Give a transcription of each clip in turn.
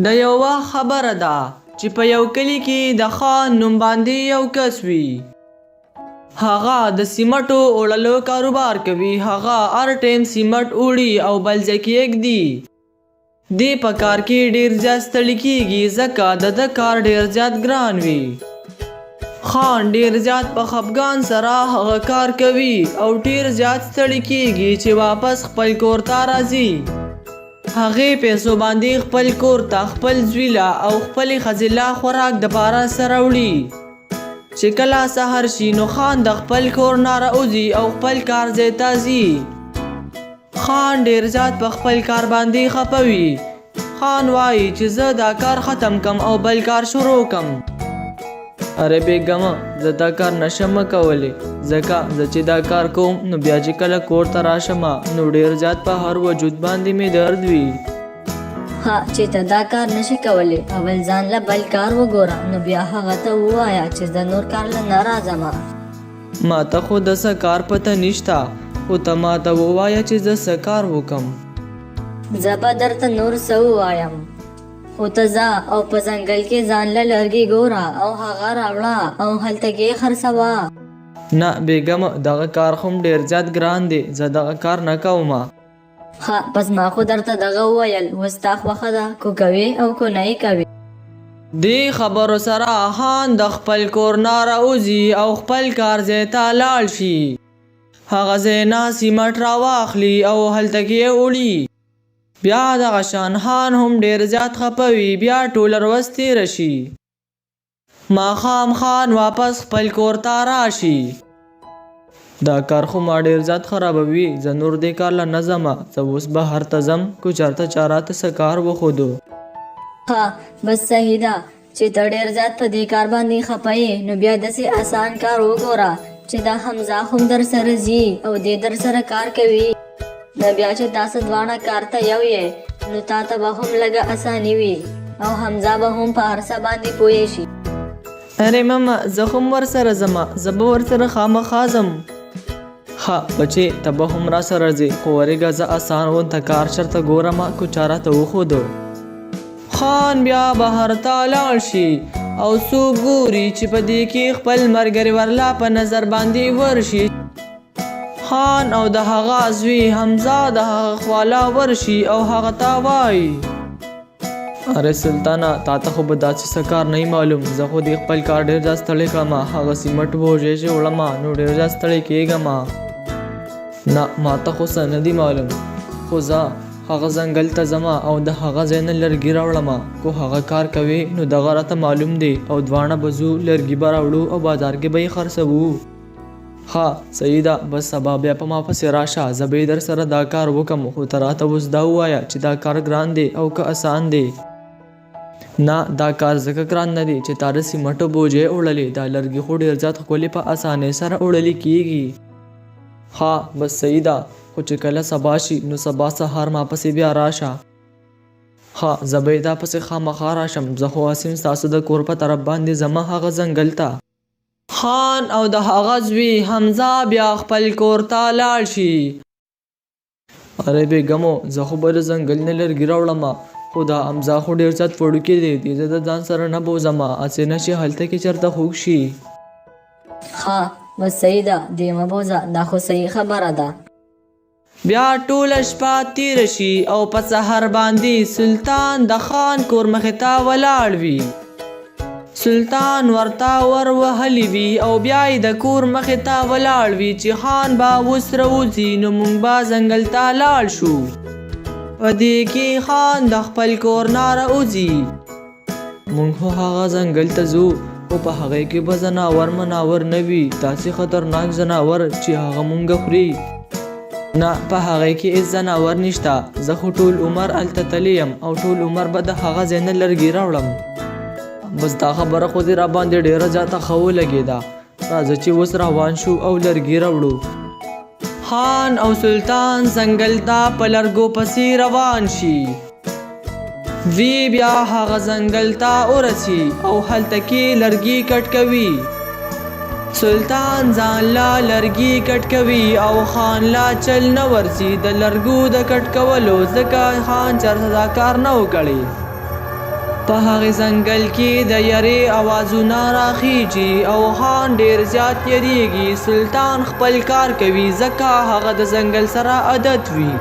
د یو وخت خبره ده چې په یو کلي کې د خان نوم باندې یو کس وي. هغه د سیمټو وړلو کاروبار کوي. هغه هر ټیم سیمټ وړي او بل ځای کې ږدي. دې په کار کې ډیر زیات ستړی کیږي ځکه د کار ډیر زیات ګران وي. خان ډیر زیات په خفګان سره هغه کار کوي او ډیر زیات ستړی کیږي چې واپس خپل کور ته راځي. هغې پیسو باندې خپل کور ته خپل زویله او خپلې ښځې له خوراک دپاره سره وړي. چې کله سحر شي نو خان د خپل کور نه راوځي او خپل کار ځای ته ځي. خان ډیر زیات په خپل کار باندې خفه وي. خان وایي چې زه دا کار ختم کم او بل کار شروع کم. اره بیګمه زه دا کار نشم کولی ځکه زه چې دا کار کوم نو بیا چې کله کور ته راشم نو ډیر زیات په هر وجود باندې مې درد وي. ها چې ته دا کار نشي کولی اول ځان له بل کار وګوره نو بیا هغه ته ووایه چې زه نور کار له نه راځم. ما ته خو د څه کار پته نشته خو ته ما ته ووایه چې زه څه کار وکم. زه به درته نور څه ووایم خو ته ځه او په ځنګل کې ځان له لرګي ګوره او هغه راوړه او هلته کې خرڅوه. نه بیګمه دغه کار خو ډیر زیات ګران دی زه دغه کار نه کوم. ها پس ما خو درته دغه وویل اوس ستا خوښه ده کو کوې او کو نه یې کوې. دې خبرو سره خان د خپل کور نه راوځي او خپل کار ځای ته لاړ شي. هغه ځای نه سیمټ راواخلي او هلته کې یې وړي. بیا دغه شان خان هم ډیر زیات خفه وي. بیا ټوله ورځ تېره شي. ماښام خان واپس خپل کور ته راشي. دا کار خو ما ډیر زیات خرابوي زه نور دې کار له نه ځم. زه اوس بهر ته ځم کو چېرته چا راته څه کار وښودو. ها بس صحیح ده چې ته ډېر زیات په دې کار باندې خفه یې نو بیا داسې آسان کار وګوره چې دا حمزه هم در سره ځي او دې در سره کار کوي. نو بیا چې تاسو دواړه کار ته یو یې نو تا ته به هم لږه اساني وي او حمزه به هم په هر څه باندې پوه شي. ارے ماما زه هم ورسره ځم زه به ورسره خامخا ځم. ها بچې ته به هم راسره ځې خو ورېږه زه آسان غونته کار چېرته ګورم کو چا راته وښودو. خان بیا بهر ته لاړ شي او څوک ګوري چې په دې کې خپل ملګري ورله په نظر باندې ورشي. خان او د هغه زوی حمزه د هغه خواله ورشي او هغه ته وایي اره سلطانه تا ته خو به داسې څه کار نه معلوم زه خو دې خپل کار ډېر زیات ستړی کړم. هغه سیمټ بوجې چې وړم نو ډېر زیات ستړی کېږم. نه ما ته خو څه نه دي معلوم خو زه هغه ځنګل ته ځم او د هغه ځای نه لرګي راوړم. کو هغه کار کوي نو دغه راته معلوم دی او دواړه به ځو لرګي به راوړو او بازار کې به یې خرڅوو. ها صحیح ده بس سبا بیا په ما پسې راشه زه به در سره دا کار وکم خو ته راته اوس دا ووایه چې دا کار ګران دی او که آسان دی. نه دا کار ځکه ګران نه دی چې تا د سیمټو بوجې وړلې دا لرګي خو ډېر زیات ښکلې په اسانۍ سره وړلې کېږي. ها بس صحیح ده خو چې کله سبا شي نو سبا سهار ما پسې بیا راشه. ها زه به دا پسې خامخا راشم زه خو اسیم ستاسو د کور په طرف باندې ځمه هغه ځنګل ته. خان او د هغه زوی حمزه بیا خپل کور ته لاړ شي. اره بیګمو زه خو به د ځنګل نه لرګي راوړم خو دا حمزه خو ډېر زیات وړوکی دی زه د ځان سره نه بوځم هسې نه چې هلته کې چېرته خوږ شي. ها بس صحیح ده دې مه بوځه دا خو صحیح خبره ده. بیا ټوله شپه تېره شي او په سحر باندې سلطان د خان کور مخې ته ولاړ وي. سلطان ورته ور وهلی وي او بیا یې د کور مخې ته ولاړ وي چې خان به اوس راوځي نو موږ به ځنګل ته لاړ شو. په دې کې خان د خپل کور نه راوځي. موږ خو هغه ځنګل ته ځو خو په هغې کې به ځناور مناور نه وي داسې خطرناک ځناور چې هغه مونږ خوري. نه په هغې کې هېڅ ځناور نشته زه خو ټول عمر هلته تللی یم او ټول عمر به د هغه ځای نه لرګي راوړم. بس دا خبره خو دې راباندې ډېره زیاته ښه ولګېده راځه چې اوس روان شو او لرګي راوړو. خان او سلطان ځنګل ته په لرګو پسې روان شي. وی بیا هغه ځنګل ته ورسي او هلته کې لرګي کټ کوي. سلطان ځان لا لرګي کټ کوي او خان لا چل نه ورځي د لرګو د کټ کولو ځکه خان چرته دا کار نه و کړی. په هغې ځنګل کې د یرې اوازونه راخیږي او خان ډېر زیات یریږي. سلطان خپل کار کوي ځکه هغه د ځنګل سره عادت وي.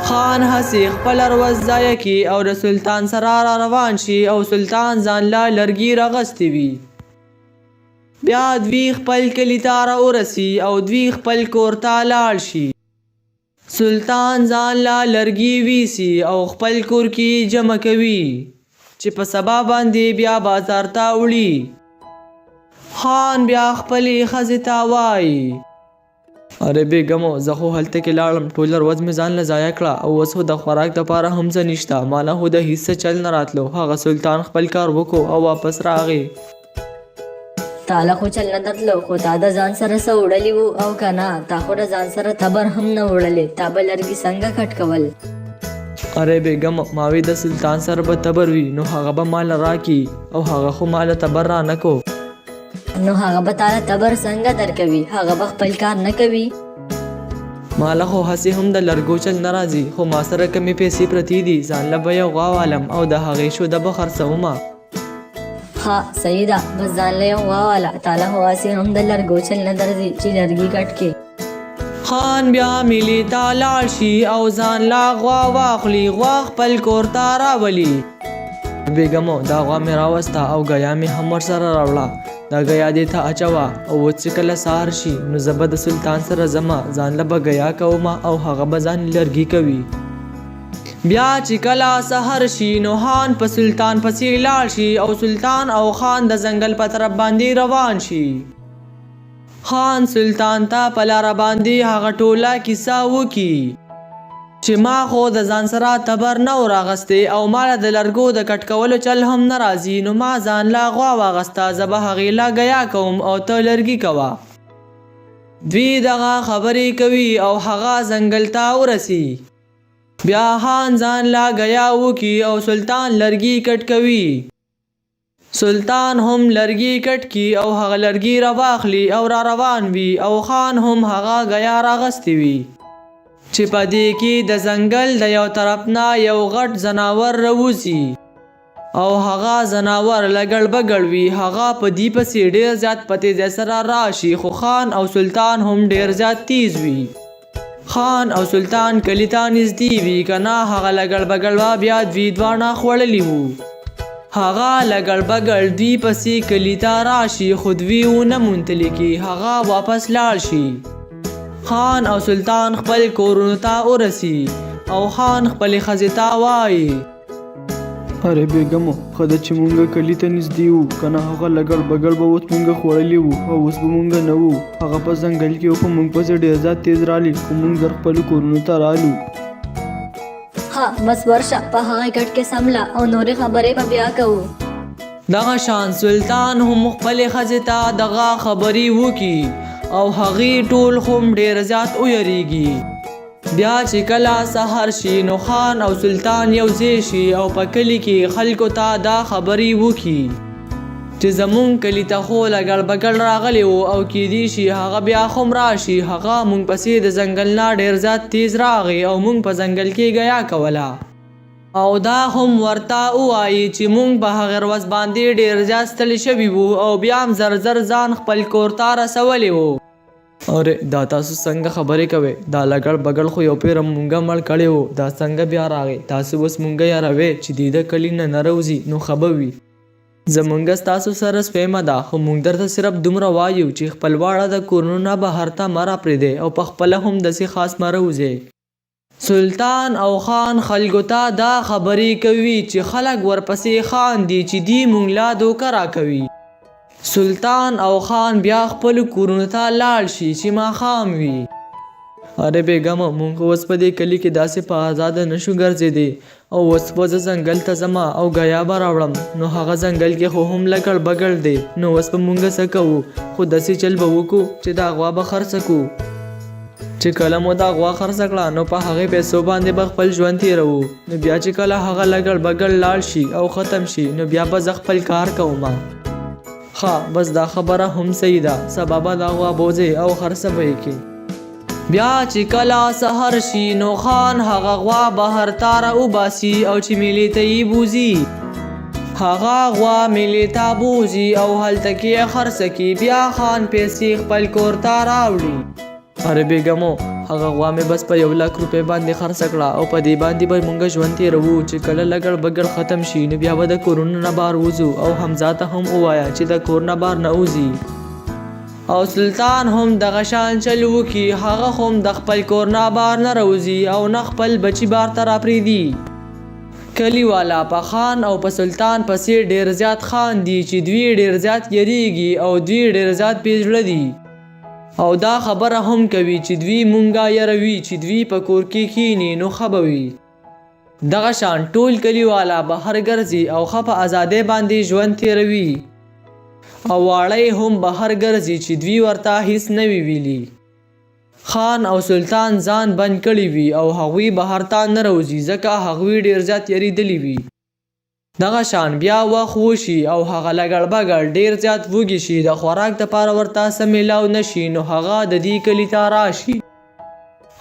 خان هسې خپله روز ضایع کړي او د سلطان سره را روان شي او سلطان ځان له لرګي راغستی وي. بیا دوی خپل کلي ته راورسي او دوی خپل کور ته لاړ شي. سلطان ځان له لرګي ویسي او خپل کور کې جمع کوي چې په سبا باندې بیا بازار ته وړي. خان بیا خپلې ښځې ته وایي اره بیګمو زه خو هلته کې لاړم ټوله ورځ مې ځان له ضایع کړه او اوس خو د خوراک دپاره هم څه نشته ماله خو د هېڅ څه چل نه راتلو. هغه سلطان خپل کار وکړو او واپس راغی. تاله خو چل نه درتلو خو تا د ځان سره څه وړلي وو او که نه تا خو د ځان سره تبر هم نه وړلې تا به لرګي څنګه کټ کول؟ اره بیګم ماوی د سلطان سره به تبر وي نو هغه به مال راکي او هغه خو مال تبر را نه کو. نو هغه به تاله تبر څنګه درکوي؟ هغه به خپل کار نه کوي. ماله خو هسې هم د لرګو چل نه راځي خو ما سره کمې پیسې پرتې دي ځان له به یو غوا والم او د هغې شوده به خرڅومه. ها صحیح ده بس ځان له یو غوا واله تاله خو هسې هم د لرګو چل نه درځي چې لرګي کټ کړي. خان بیا میلې ته لاړ شي او ځان لا غوا واخلي. غوا خپل کور ته راولي. بیګمو دا غوا مې راوسته او ګیا مې هم ورسره راوړه. دا ګیا دې ته اچوه او اوس چې کله سهار شي نو زه به د سلطان سره ځمه ځان له به ګیا کومه او هغه به ځان لرګي کوي. بیا چې کله سحر شي نو خان په سلطان پسې لاړ شي او سلطان او خان د ځنګل په طرف باندې روان شي. خان سلطان ته په لاره باندې هغه ټوله کیسه وکړي چې ما خو د ځان سره تبر نه و راغستی او ماله د لرګو د کټ کولو چل هم نه راځي نو ما ځان لا غوا واغسته زه به هغې لا ګیا کوم او ته لرګي کوه. دوی دغه خبرې کوي او هغه ځنګل ته ورسي. بیا خان ځان لا ګیا وکړي او سلطان لرګي کټ کوي. سلطان هم لرګي کټ کی او هغه لرګي را واخلي او را روان وي او خان هم هغه ګیا راغستی وي چې په دې کې د ځنګل د یو طرف نه یو غټ ځناور راوځي او هغه ځناور لګړ بګړ وي. هغه په دې پسې ډېر زیات په تیزۍ سره راشي خو خان او سلطان هم ډېر زیات تیز وي. خان او سلطان کلي ته نږدې وي که نه هغه لګړ بګړ به بیا دوی دواړه خوړلي وو. هغه لګړ بګړ دوی پسې کلي ته راشي خو دوی ونه موندلې کې هغه واپس لاړ شي. خان او سلطان خپل کورونو ته ورسي او خان خپلې ښځې ته وایي اره بیګمو ښه ده چې مونږ کلي ته نږدې وو که نه هغه لګړ بګړ به اوس مونږ خوړلي وو او اوس به مونږ نه وو. هغه په ځنګل کې په مونږ پسې ډېر زیات تیز رالي خو مونږ زر خپلو کورونو ته رالو. ها بس ورشه په هغه کټ کې سمله او نورې خبرې به بیا کوو. دغه شان سلطان هم خپلې ښځې ته دغه خبرې وکړي او هغې ټول هم ډېر زیات ویریږي. بیا چې کله سهار شي نو خان او سلطان یو ځای شي او په کلي کې خلکو ته دا خبرې وکړي چې زمونږ کلي ته خو لګړ بګړ راغلی و او کیدی شي هغه بیا هم راشي. هغه مونږ پسې د ځنګل نه ډېر زیات تیز راغی او مونږ په ځنګل کې ګیا کوله او دا هم ورته ووایي چې مونږ په هغې ورځ باندې ډېر زیات ستړي شوي وو او بیا هم زر زر ځان خپل کور ته رسولی وو. اره دا تاسو څنګه خبرې کوئ؟ دا لګړ بګړ خو یو پیره مونږه مړ کړی و دا څنګه بیا راغی؟ تاسو اوس مونږه یاروئ چې د ده کلي نه نه راوځي نو ښه به وي. زمونږ ستاسو سره سپیمه ده خو مونږ درته صرف دومره وایو چې خپل واړه د کورونو نه بهر ته مه راپرېږدئ او پخپله هم داسې خاص مه راوځئ. سلطان او خان خلکو ته دا خبرې کوي چې خلک ورپسې خاندي چې دی مونږ لا دوکه راکوي. سلطان او خان بیا خپلو کورونو ته لاړ شي چې ماښام وي. اره بیګمه مونږ اوس په دې کلي کې داسې په ازاده نشو ګرځېدی او اوس به زه ځنګل ته ځمه او ګیا به راوړم نو هغه ځنګل کې خو هم لګړ بګړ دی نو اوس به مونږ څه کوو خو داسې چل به وکړو چې دا غوا به خرڅه کړو. چې کله مو دا غوا خرڅه کړه نو په هغې پیسو باندې به خپل ژوند تېروو نو بیا چې کله هغه لګړ بګړ لاړ شي او ختم شي نو بیا به زه خپل کار کوم. ښه بس دا خبره هم صحیح ده. سبا به دا غوا بوځې او خرڅه به یې کې. بیا چې کله سحر شي نو خان هغه غوا بهر ته راوباسي او چې میلې ته یې بوځي. هغه غوا میلې ته بوځي او هلته کې یې خرڅه کړي. بیا خان پیسې خپل کور ته راوړي. اره بیګمو هغه غوا مې بس په 1 لک روپۍ باندې خرڅه کړه او په دې باندې به مونږ ژوند تېروو. چې کله لګړ بګړ ختم شي نو بیا به د کورونو نه بار وځو. او حمزه ته هم ووایه چې د کور نه بار نه وځي. او سلطان هم دغه شان چل وکړي. هغه هم د خپل کور نه بار نه راوځي او نه خپل بچي بار ته راپرېږدي. کلیوالا په خان او په سلطان پسې ډېر زیات خاندي چې دوی ډېر زیات یریږي او دوی ډېر زیات بې زړه دي. او دا خبره هم کوي چې دوی مونږه یروي چې دوی په کور کې کښېني نو ښه به وي. دغه شان ټول کلیوالا بهر ګرځي او ښه په ازادۍ باندې ژوند تېروي. او واړه هم بهر ګرځي چې دوی ورته هیڅ نه وي ویلي. خان او سلطان ځان بند کړي وي او هغوی بهر ته نه راوځي ځکه هغوی ډېر زیات یریدلي وي. دغه شان بیا وخت وشي او هغه لګړ بګړ ډېر زیات وږي شي د خوراک دپاره ورته څه میلاو نه شي نو هغه د دې کلي ته راشي.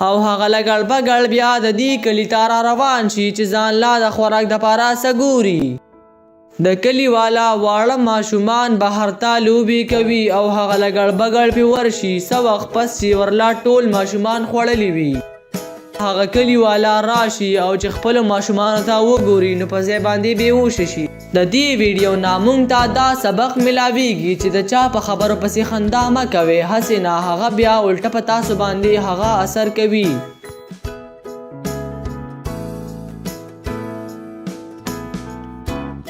او هغه لګړ بګړ بیا د دې کلي ته را روان شي چې ځان لا د خوراک دپاره څه ګوري. د کلي والا واړه ماشومان بهر ته لوبې کوي او هغه لګړ بګړ پې ورشي. څه وخت پس چې ورلا ټول ماشومان خوړلي وي هغه کلي والا راشي او چې خپلو ماشومانو ته وګوري نو په ځای باندې بېهوشه شي. د دې ویډیو نه موږ ته دا سبق ملاویږي چې د چا په خبرو پسې خندا مه کوئ. هسې نه هغه بیا الټه په تاسو باندې هغه اثر کوي.